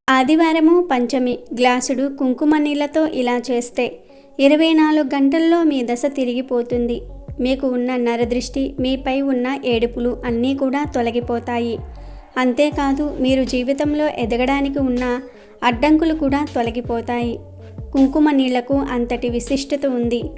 ఆదివారము పంచమి గ్లాసుడు కుంకుమ నీళ్లతో ఇలా చేస్తే 24 గంటల్లో మీ దశ తిరిగిపోతుంది. మీకు ఉన్న నరదృష్టి, మీపై ఉన్న ఏడుపులు అన్నీ కూడా తొలగిపోతాయి. అంతేకాదు మీరు జీవితంలో ఎదగడానికి ఉన్న అడ్డంకులు కూడా తొలగిపోతాయి. కుంకుమ నీళ్లకు అంతటి విశిష్టత ఉంది.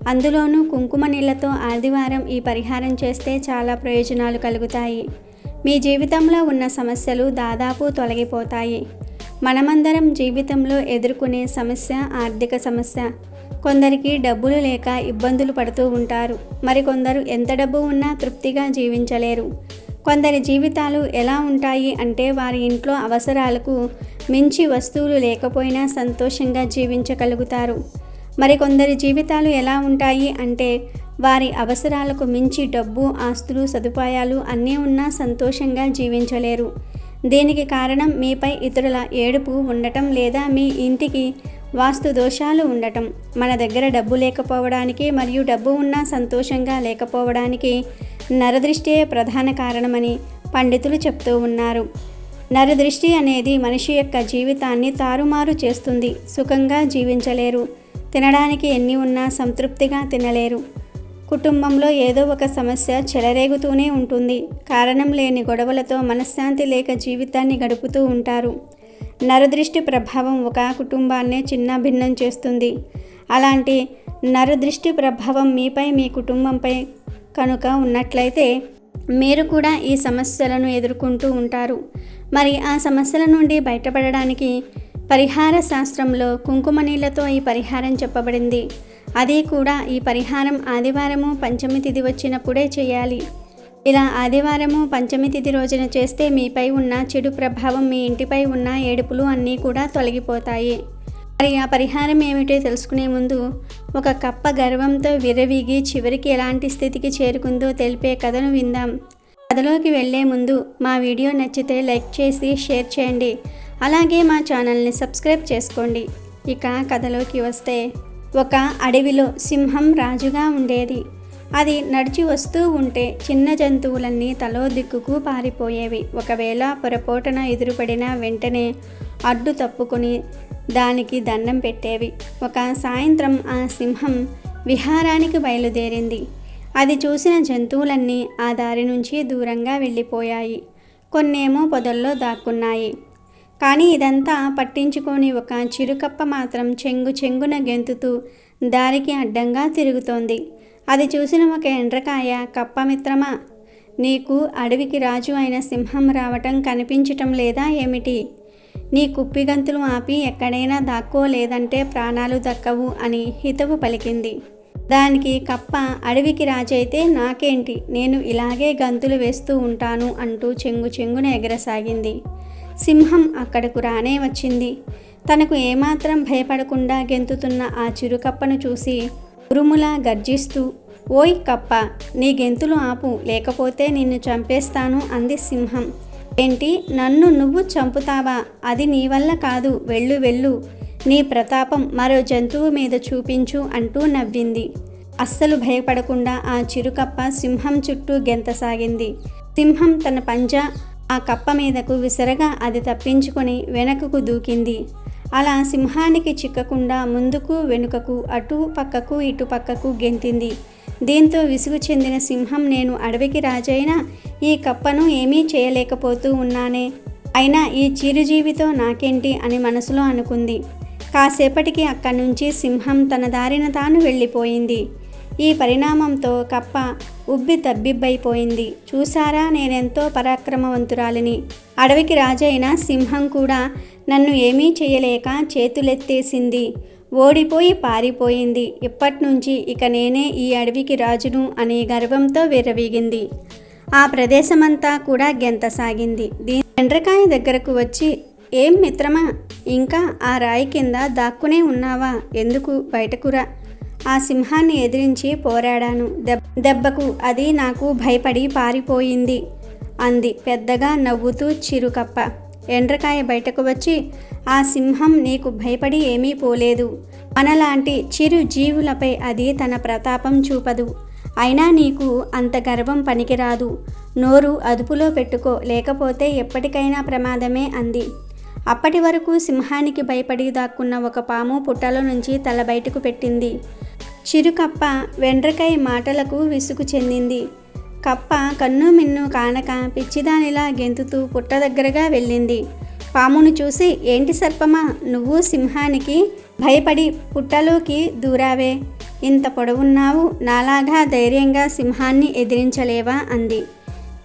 అందులోనూ కుంకుమ నీళ్లతో ఆదివారం ఈ పరిహారం చేస్తే చాలా ప్రయోజనాలు కలుగుతాయి. మీ జీవితంలో ఉన్న సమస్యలు దాదాపు తొలగిపోతాయి. మనమందరం జీవితంలో ఎదుర్కొనే సమస్య ఆర్థిక సమస్య. కొందరికి డబ్బులు లేక ఇబ్బందులు పడుతూ ఉంటారు. మరికొందరు ఎంత డబ్బు ఉన్నా తృప్తిగా జీవించలేరు. కొందరి జీవితాలు ఎలా ఉంటాయి అంటే వారి ఇంట్లో అవసరాలకు మించి వస్తువులు లేకపోయినా సంతోషంగా జీవించగలుగుతారు. మరికొందరి జీవితాలు ఎలా ఉంటాయి అంటే వారి అవసరాలకు మించి డబ్బు, ఆస్తులు, సదుపాయాలు అన్నీ ఉన్నా సంతోషంగా జీవించలేరు. దీనికి కారణం మీపై ఇతరుల ఏడుపు ఉండటం లేదా మీ ఇంటికి వాస్తు దోషాలు ఉండటం. మన దగ్గర డబ్బు లేకపోవడానికి మరియు డబ్బు ఉన్నా సంతోషంగా లేకపోవడానికి నరదృష్టియే ప్రధాన కారణమని పండితులు చెప్తూ ఉన్నారు. నరదృష్టి అనేది మనిషి యొక్క జీవితాన్ని తారుమారు చేస్తుంది. సుఖంగా జీవించలేరు. తినడానికి ఎన్ని ఉన్నా సంతృప్తిగా తినలేరు. కుటుంబంలో ఏదో ఒక సమస్య చెలరేగుతూనే ఉంటుంది. కారణం లేని గొడవలతో మనశ్శాంతి లేక జీవితాన్ని గడుపుతూ ఉంటారు. నరదృష్టి ప్రభావం ఒక కుటుంబాన్నే చిన్న భిన్నం చేస్తుంది. అలాంటి నరదృష్టి ప్రభావం మీపై, మీ కుటుంబంపై కనుక ఉన్నట్లయితే మీరు కూడా ఈ సమస్యలను ఎదుర్కొంటూ ఉంటారు. మరి ఆ సమస్యల నుండి బయటపడడానికి పరిహార శాస్త్రంలో కుంకుమ నీళ్లతో ఈ పరిహారం చెప్పబడింది. అది కూడా ఈ పరిహారం ఆదివారము పంచమి తిథి వచ్చినప్పుడే చేయాలి. ఇలా ఆదివారము పంచమి తిథి రోజున చేస్తే మీపై ఉన్న చెడు ప్రభావం, మీ ఇంటిపై ఉన్న ఏడుపులు అన్నీ కూడా తొలగిపోతాయి. మరి ఆ పరిహారం ఏమిటో తెలుసుకునే ముందు ఒక కప్ప గర్వంతో విర్రవీగి చివరికి ఎలాంటి స్థితికి చేరుకుందో తెలిపే కథను విందాం. కథలోకి వెళ్లే ముందు మా వీడియో నచ్చితే లైక్ చేసి షేర్ చేయండి. అలాగే మా ఛానల్ని సబ్స్క్రైబ్ చేసుకోండి. ఇక కథలోకి వస్తే, ఒక అడవిలో సింహం రాజుగా ఉండేది. అది నడిచి వస్తూ ఉంటే చిన్న జంతువులన్నీ తలో దిక్కుకు పారిపోయేవి. ఒకవేళ పొరపాటున ఎదురుపడిన వెంటనే అడ్డు తప్పుకొని దానికి దండం పెట్టేవి. ఒక సాయంత్రం ఆ సింహం విహారానికి బయలుదేరింది. అది చూసిన జంతువులన్నీ ఆ దారి నుంచి దూరంగా వెళ్ళిపోయాయి. కొన్నేమో పొదల్లో దాక్కున్నాయి. కానీ ఇదంతా పట్టించుకొని ఒక చిరుకప్ప మాత్రం చెంగున గెంతుతూ దారికి అడ్డంగా తిరుగుతోంది. అది చూసిన ఒక ఎండ్రకాయ, కప్ప మిత్రమా, నీకు అడవికి రాజు అయిన సింహం రావటం కనిపించటం లేదా ఏమిటి? నీ కుప్పిగంతులు ఆపి ఎక్కడైనా దాక్కోలేదంటే ప్రాణాలు దక్కవు అని హితవు పలికింది. దానికి కప్ప, అడవికి రాజైతే నాకేంటి, నేను ఇలాగే గంతులు వేస్తూ ఉంటాను అంటూ చెంగున ఎగరసాగింది. సింహం అక్కడకు రానే వచ్చింది. తనకు ఏమాత్రం భయపడకుండా గెంతుతున్న ఆ చిరుకప్పను చూసి ఉరుములా గర్జిస్తూ, ఓయ్ కప్ప, నీ గెంతులు ఆపు, లేకపోతే నిన్ను చంపేస్తాను అంది సింహం. ఏంటి, నన్ను నువ్వు చంపుతావా? అది నీ వల్ల కాదు, వెళ్ళు, నీ ప్రతాపం మరో జంతువు మీద చూపించు అంటూ నవ్వింది. అస్సలు భయపడకుండా ఆ చిరుకప్ప సింహం చుట్టూ గెంతసాగింది. సింహం తన పంజా ఆ కప్ప మీదకు విసరగా అది తప్పించుకొని వెనకకు దూకింది. అలా సింహానికి చిక్కకుండా ముందుకు వెనుకకు, అటు పక్కకు ఇటు పక్కకు గెంతింది. దీంతో విసుగు చెందిన సింహం, నేను అడవికి రాజైనా ఈ కప్పను ఏమీ చేయలేకపోతూ ఉన్నానే, అయినా ఈ చిరుజీవితో నాకేంటి అని మనసులో అనుకుంది. కాసేపటికి అక్కడి నుంచి సింహం తన దారిన తాను వెళ్ళిపోయింది. ఈ పరిణామంతో కప్ప ఉబ్బి తబ్బిబ్బైపోయింది. చూసారా, నేనెంతో పరాక్రమవంతురాలిని. అడవికి రాజైన సింహం కూడా నన్ను ఏమీ చేయలేక చేతులెత్తేసింది. ఓడిపోయి పారిపోయింది. ఇప్పట్నుంచి ఇక నేనే ఈ అడవికి రాజును అని గర్వంతో విర్రవీగింది. ఆ ప్రదేశమంతా కూడా గెంతసాగింది. ఎండ్రకాయ దగ్గరకు వచ్చి, ఏం మిత్రమా, ఇంకా ఆ రాయి కింద దాక్కునే ఉన్నావా? ఎందుకు బయటకురా? ఆ సింహాన్ని ఎదిరించి పోరాడాను. దెబ్బకు అది నాకు భయపడి పారిపోయింది అంది పెద్దగా నవ్వుతూ చిరుకప్ప. ఎండ్రకాయ బయటకు వచ్చి, ఆ సింహం నీకు భయపడి ఏమీ పోలేదు. మనలాంటి చిరు జీవులపై అది తన ప్రతాపం చూపదు. అయినా నీకు అంత గర్వం పనికిరాదు. నోరు అదుపులో పెట్టుకో, లేకపోతే ఎప్పటికైనా ప్రమాదమే అంది. అప్పటి వరకు సింహానికి భయపడి దాక్కున్న ఒక పాము పుట్టలో నుంచి తల బయటకు పెట్టింది. చిరుకప్ప వెండ్రకై మాటలకు విసుగు చెందింది. కప్ప కన్ను మిన్ను కానక పిచ్చిదానిలా గెంతుతూ పుట్ట దగ్గరగా వెళ్ళింది. పామును చూసి, ఏంటి సర్పమా, నువ్వు సింహానికి భయపడి పుట్టలోకి దూరావే? ఇంత పొడవున్నావు, నాలాగా ధైర్యంగా సింహాన్ని ఎదిరించలేవా అంది.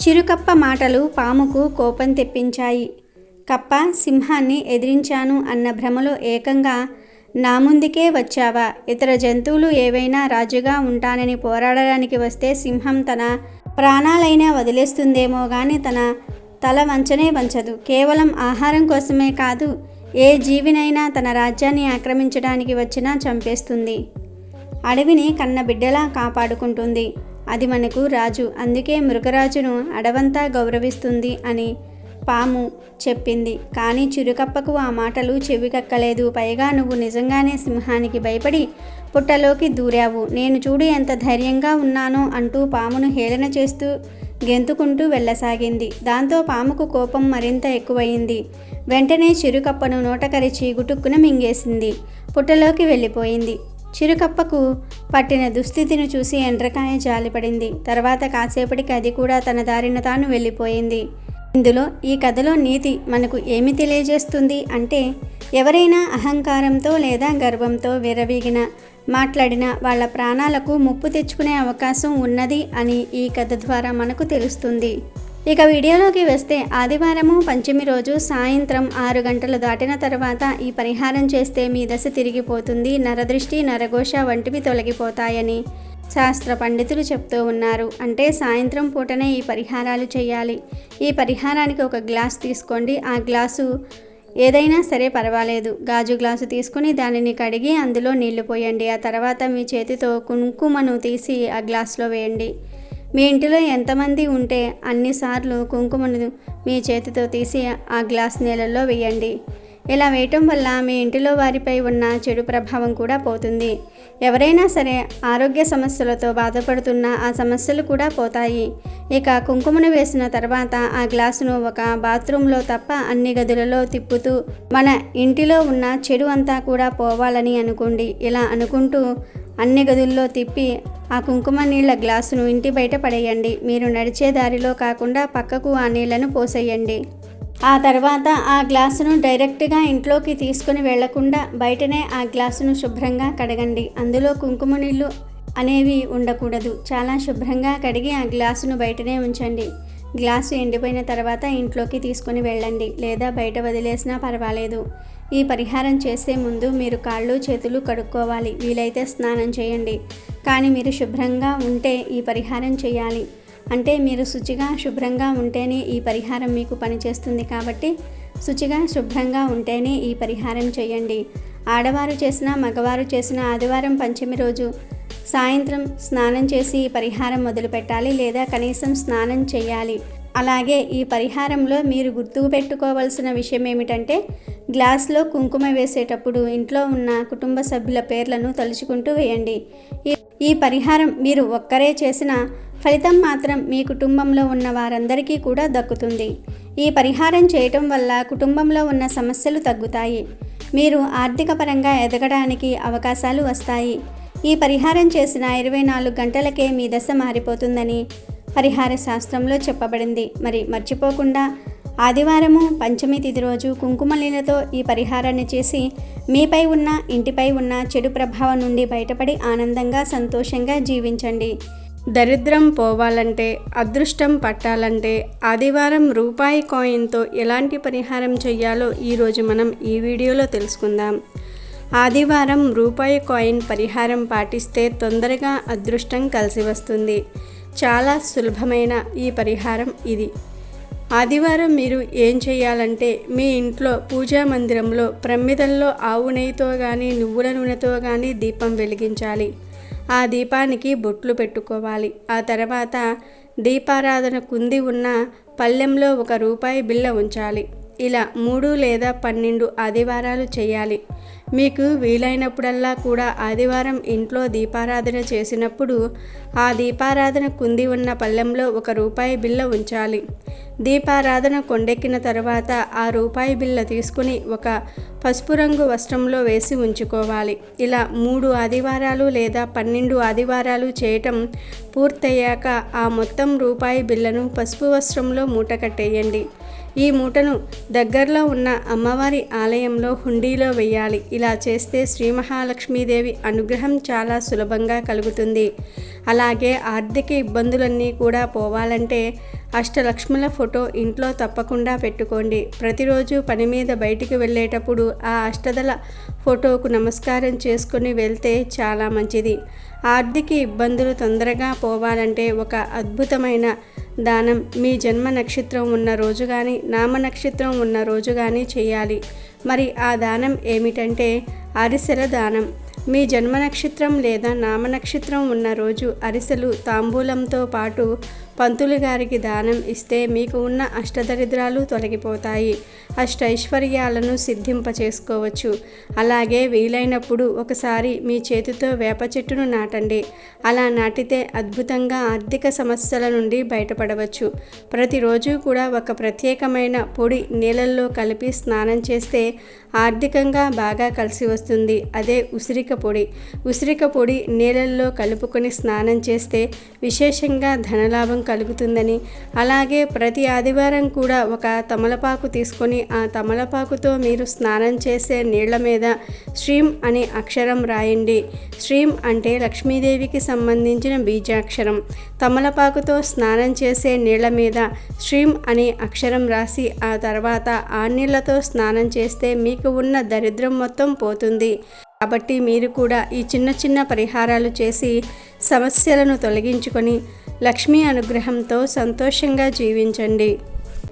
చిరుకప్ప మాటలు పాముకు కోపం తెప్పించాయి. కప్ప, సింహాన్ని ఎదిరించాను అన్న భ్రమలో ఏకంగా నా ముందుకే వచ్చావా? ఇతర జంతువులు ఏవైనా రాజుగా ఉంటానని పోరాడడానికి వస్తే సింహం తన ప్రాణాలైనా వదిలేస్తుందేమో కానీ తన తల వంచనే వంచదు. కేవలం ఆహారం కోసమే కాదు, ఏ జీవినైనా తన రాజ్యాన్ని ఆక్రమించడానికి వచ్చినా చంపేస్తుంది. అడవిని కన్న బిడ్డలా కాపాడుకుంటుంది. అది మనకు రాజు, అందుకే మృగరాజును అడవంతా గౌరవిస్తుంది అని పాము చెప్పింది. కానీ చిరుకప్పకు ఆ మాటలు చెవికక్కలేదు. పైగా నువ్వు నిజంగానే సింహానికి భయపడి పుట్టలోకి దూరావు. నేను చూడు ఎంత ధైర్యంగా ఉన్నానో అంటూ పామును హేళన చేస్తూ గెంతుకుంటూ వెళ్ళసాగింది. దాంతో పాముకు కోపం మరింత ఎక్కువయింది. వెంటనే చిరుకప్పను నోటకరిచి గుటుక్కున మింగేసింది. పుట్టలోకి వెళ్ళిపోయింది. చిరుకప్పకు పట్టిన దుస్థితిని చూసి ఎండ్రకాయ జాలిపడింది. తర్వాత కాసేపటికి అది కూడా తన దారిన తాను వెళ్ళిపోయింది. ఇందులో ఈ కథలో నీతి మనకు ఏమి తెలియజేస్తుంది అంటే, ఎవరైనా అహంకారంతో లేదా గర్వంతో విర్రవీగిన మాట్లాడిన వాళ్ళ ప్రాణాలకు ముప్పు తెచ్చుకునే అవకాశం ఉన్నది అని ఈ కథ ద్వారా మనకు తెలుస్తుంది. ఇక వీడియోలోకి వస్తే, ఆదివారము పంచమి రోజు సాయంత్రం 6 గంటలు దాటిన తర్వాత ఈ పరిహారం చేస్తే మీ దశ తిరిగిపోతుంది, నరదృష్టి నరఘోష వంటివి తొలగిపోతాయని శాస్త్ర పండితులు చెప్తూ ఉన్నారు. అంటే సాయంత్రం పూటనే ఈ పరిహారాలు చేయాలి. ఈ పరిహారానికి ఒక గ్లాస్ తీసుకోండి. ఆ గ్లాసు ఏదైనా సరే పర్వాలేదు, గాజు గ్లాసు తీసుకుని దానిని కడిగి అందులో నీళ్లు పోయండి. ఆ తర్వాత మీ చేతితో కుంకుమను తీసి ఆ గ్లాసులో వేయండి. మీ ఇంటిలో ఎంతమంది ఉంటే అన్నిసార్లు కుంకుమను మీ చేతితో తీసి ఆ గ్లాస్ నీళ్ళల్లో వేయండి. ఇలా వేయటం వల్ల మీ ఇంటిలో వారిపై ఉన్న చెడు ప్రభావం కూడా పోతుంది. ఎవరైనా సరే ఆరోగ్య సమస్యలతో బాధపడుతున్న ఆ సమస్యలు కూడా పోతాయి. ఇక కుంకుమను వేసిన తర్వాత ఆ గ్లాసును ఒక బాత్రూంలో తప్ప అన్ని గదులలో తిప్పుతూ మన ఇంటిలో ఉన్న చెడు అంతా కూడా పోవాలని అనుకోండి. ఇలా అనుకుంటూ అన్ని గదుల్లో తిప్పి ఆ కుంకుమ నీళ్ళ గ్లాసును ఇంటి బయట పడేయండి. మీరు నడిచే దారిలో కాకుండా పక్కకు ఆ నీళ్లను పోసేయండి. ఆ తర్వాత ఆ గ్లాసును డైరెక్ట్గా ఇంట్లోకి తీసుకుని వెళ్లకుండా బయటనే ఆ గ్లాసును శుభ్రంగా కడగండి. అందులో కుంకుమ నీళ్ళు అనేవి ఉండకూడదు. చాలా శుభ్రంగా కడిగి ఆ గ్లాసును బయటనే ఉంచండి. గ్లాసు ఎండిపోయిన తర్వాత ఇంట్లోకి తీసుకుని వెళ్ళండి, లేదా బయట వదిలేసినా పర్వాలేదు. ఈ పరిహారం చేసే ముందు మీరు కాళ్ళు చేతులు కడుక్కోవాలి. వీలైతే స్నానం చేయండి. కానీ మీరు శుభ్రంగా ఉంటే ఈ పరిహారం చేయాలి. అంటే మీరు శుచిగా శుభ్రంగా ఉంటేనే ఈ పరిహారం మీకు పనిచేస్తుంది. కాబట్టి శుచిగా శుభ్రంగా ఉంటేనే ఈ పరిహారం చేయండి. ఆడవారు చేసినా మగవారు చేసినా ఆదివారం పంచమి రోజు సాయంత్రం స్నానం చేసి ఈ పరిహారం మొదలు పెట్టాలి, లేదా కనీసం స్నానం చేయాలి. అలాగే ఈ పరిహారంలో మీరు గుర్తుకు పెట్టుకోవాల్సిన విషయం ఏమిటంటే, గ్లాస్లో కుంకుమ వేసేటప్పుడు ఇంట్లో ఉన్న కుటుంబ సభ్యుల పేర్లను తలుచుకుంటూ వేయండి. ఈ పరిహారం మీరు ఒక్కరే చేసిన ఫలితం మాత్రం మీ కుటుంబంలో ఉన్న వారందరికీ కూడా దక్కుతుంది. ఈ పరిహారం చేయటం వల్ల కుటుంబంలో ఉన్న సమస్యలు తగ్గుతాయి. మీరు ఆర్థిక పరంగా ఎదగడానికి అవకాశాలు వస్తాయి. ఈ పరిహారం చేసిన 24 గంటలకే మీ దశ మారిపోతుందని పరిహార శాస్త్రంలో చెప్పబడింది. మరి మర్చిపోకుండా ఆదివారము పంచమి తిథి రోజు కుంకుమ నీళ్ళతో ఈ పరిహారాన్ని చేసి మీపై ఉన్న ఇంటిపై ఉన్న చెడు ప్రభావం నుండి బయటపడి ఆనందంగా సంతోషంగా జీవించండి. దరిద్రం పోవాలంటే, అదృష్టం పట్టాలంటే ఆదివారం రూపాయి కాయిన్తో ఎలాంటి పరిహారం చేయాలో ఈరోజు మనం ఈ వీడియోలో తెలుసుకుందాం. ఆదివారం రూపాయి కాయిన్ పరిహారం పాటిస్తే తొందరగా అదృష్టం కలిసి వస్తుంది. చాలా సులభమైన ఈ పరిహారం ఇది. ఆదివారం మీరు ఏం చేయాలంటే, మీ ఇంట్లో పూజా మందిరంలో ప్రమిదల్లో ఆవు నెయ్యితో కానీ నువ్వుల నూనెతో కానీ దీపం వెలిగించాలి. ఆ దీపానికి బొట్లు పెట్టుకోవాలి. ఆ తర్వాత దీపారాధన కుంది ఉన్న పళ్ళెంలో 1 రూపాయి బిళ్ళ ఉంచాలి. ఇలా 3 లేదా 12 ఆదివారాలు చేయాలి. మీకు వీలైనప్పుడల్లా కూడా ఆదివారం ఇంట్లో దీపారాధన చేసినప్పుడు ఆ దీపారాధన కుంది ఉన్న పళ్ళెంలో ₹1 బిళ్ళ ఉంచాలి. దీపారాధన కొండెక్కిన తర్వాత ఆ రూపాయి బిళ్ళ తీసుకుని ఒక పసుపు రంగు వస్త్రంలో వేసి ఉంచుకోవాలి. ఇలా 3 ఆదివారాలు లేదా 12 ఆదివారాలు చేయటం పూర్తయ్యాక ఆ మొత్తం రూపాయి బిళ్ళను పసుపు వస్త్రంలో మూట కట్టేయండి. ఈ మూటను దగ్గరలో ఉన్న అమ్మవారి ఆలయంలో హుండీలో వేయాలి. ఇలా చేస్తే శ్రీ మహాలక్ష్మీదేవి అనుగ్రహం చాలా సులభంగా కలుగుతుంది. అలాగే ఆర్థిక ఇబ్బందులన్నీ కూడా పోవాలంటే అష్టలక్ష్ముల ఫోటో ఇంట్లో తప్పకుండా పెట్టుకోండి. ప్రతిరోజు పని మీద బయటికి వెళ్ళేటప్పుడు ఆ అష్టదళ ఫోటోకు నమస్కారం చేసుకుని వెళ్తే చాలా మంచిది. ఆర్థిక ఇబ్బందులు తొందరగా పోవాలంటే ఒక అద్భుతమైన దానం మీ జన్మ నక్షత్రం ఉన్న రోజు కానీ నామ నక్షత్రం ఉన్న రోజు కానీ చేయాలి. మరి ఆ దానం ఏమిటంటే అరిసెల దానం. మీ జన్మ నక్షత్రం లేదా నామ నక్షత్రం ఉన్న రోజు అరిసెలు తాంబూలంతో పాటు పంతులు గారికి దానం ఇస్తే మీకు ఉన్న అష్టదరిద్రాలు తొలగిపోతాయి, అష్టైశ్వర్యాలను సిద్ధింపచేసుకోవచ్చు. అలాగే వీలైనప్పుడు ఒకసారి మీ చేతితో వేప చెట్టును నాటండి. అలా నాటితే అద్భుతంగా ఆర్థిక సమస్యల నుండి బయటపడవచ్చు. ప్రతిరోజు కూడా ఒక ప్రత్యేకమైన పొడి నీళ్ళల్లో కలిపి స్నానం చేస్తే ఆర్థికంగా బాగా కలిసి వస్తుంది. అదే ఉసిరిక పొడి. ఉసిరిక పొడి నీళ్ళల్లో కలుపుకొని స్నానం చేస్తే విశేషంగా ధనలాభం కలుగుతుందని, అలాగే ప్రతి ఆదివారం కూడా ఒక తమలపాకు తీసుకొని ఆ తమలపాకుతో మీరు స్నానం చేసే నీళ్ల మీద శ్రీం అనే అక్షరం రాయండి. శ్రీం అంటే లక్ష్మీదేవికి సంబంధించిన బీజాక్షరం. తమలపాకుతో స్నానం చేసే నీళ్ల మీద శ్రీం అనే అక్షరం రాసి ఆ తర్వాత ఆ నీళ్లతో స్నానం చేస్తే మీకు ఉన్న దరిద్రం మొత్తం పోతుంది. కాబట్టి మీరు కూడా ఈ చిన్న చిన్న పరిహారాలు చేసి సమస్యలను తొలగించుకొని లక్ష్మీ అనుగ్రహంతో సంతోషంగా జీవించండి.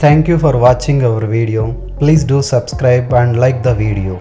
Thank you for watching our video. Please do subscribe and like the video.